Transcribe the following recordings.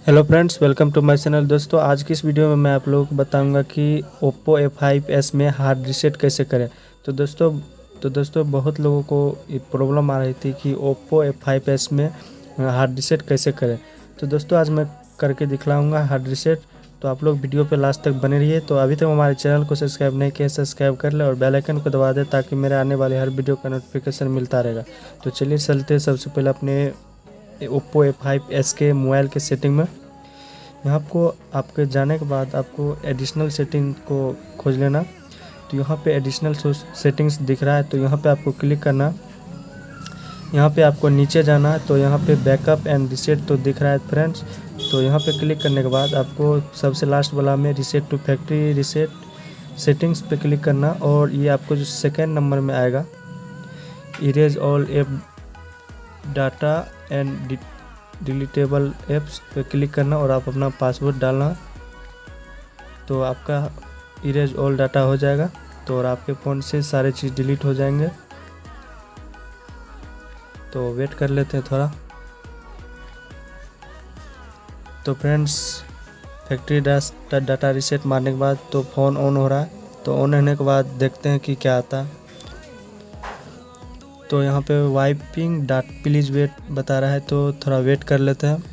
Hello friends, welcome to my channel. दोस्तों, आज की इस वीडियो में मैं आप लोगों को बताऊंगा कि Oppo A5S में हार्ड रीसेट कैसे करें। तो दोस्तों बहुत लोगों को ये प्रॉब्लम आ रही थी कि Oppo A5S में हार्ड रीसेट कैसे करें। तो दोस्तों आज मैं करके दिखलाऊंगा हार्ड रीसेट। तो आप लोग वीडियो पे लास्ट तक बने रहिए। तो अभी तक हमारे चैनल को सब्सक्राइब नहीं किया, सब्सक्राइब कर ले और बेल आइकन को दबा दे ताकि मेरे आने वाले हर वीडियो का नोटिफिकेशन मिलता रहेगा। तो चलिए चलते हैं सबसे पहले अपने Oppo A5S के मोबाइल के सेटिंग में। यहाँ आपको आपके जाने के बाद आपको एडिशनल सेटिंग को खोज लेना। तो यहाँ पे एडिशनल सेटिंग्स दिख रहा है, तो यहाँ पे आपको क्लिक करना। यहाँ पे आपको नीचे जाना है, तो यहाँ पे बैकअप एंड रीसेट तो दिख रहा है फ्रेंड्स। तो यहाँ पे क्लिक करने के बाद आपको सबसे लास्ट वाला में reset to factory reset settings पे क्लिक करना। और ये आपको जो सेकेंड नंबर में आएगा erase all app data and deletable apps पे क्लिक करना और आप अपना पासवर्ड डालना। तो आपका इरेज ऑल डाटा हो जाएगा। तो और आपके फ़ोन से सारे चीज़ डिलीट हो जाएंगे। तो वेट कर लेते हैं थोड़ा। तो फ्रेंड्स फैक्ट्री डाटा रीसेट मारने के बाद तो फ़ोन ऑन हो रहा है। तो ऑन होने के बाद देखते हैं कि क्या आता है। तो यहाँ पे वाइपिंग डाट प्लीज़ वेट बता रहा है, तो थोड़ा वेट कर लेते हैं।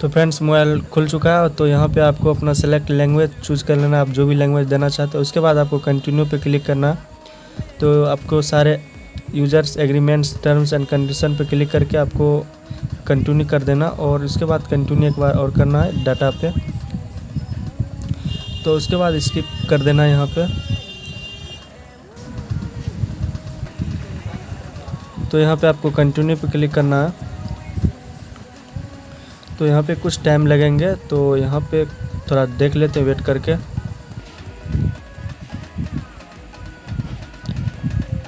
तो फ्रेंड्स मोबाइल खुल चुका है। तो यहाँ पे आपको अपना सेलेक्ट लैंग्वेज चूज़ कर लेना, आप जो भी लैंग्वेज देना चाहते हो। उसके बाद आपको कंटिन्यू पे क्लिक करना। तो आपको सारे users agreements terms and condition पे क्लिक करके आपको कंटिन्यू कर देना। और उसके बाद कंटिन्यू एक बार और करना है डाटा पे। तो उसके बाद स्किप कर देना यहाँ पे। तो यहाँ पे आपको कंटिन्यू पे क्लिक करना है। तो यहाँ पे कुछ टाइम लगेंगे, तो यहाँ पे थोड़ा देख लेते हैं वेट करके।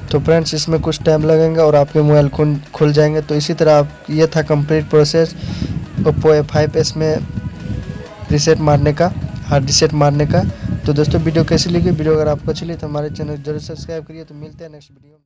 तो फ्रेंड्स इसमें कुछ टाइम लगेंगे और आपके मोबाइल खुल जाएंगे। तो इसी तरह आप ये था कंप्लीट प्रोसेस Oppo A5S में रीसेट मारने का, हार्ड रीसेट मारने का। तो दोस्तों वीडियो कैसी लगी? वीडियो अगर आपको अच्छी लगी तो हमारे चैनल जरूर सब्सक्राइब करिए। तो मिलते हैं नेक्स्ट वीडियो में।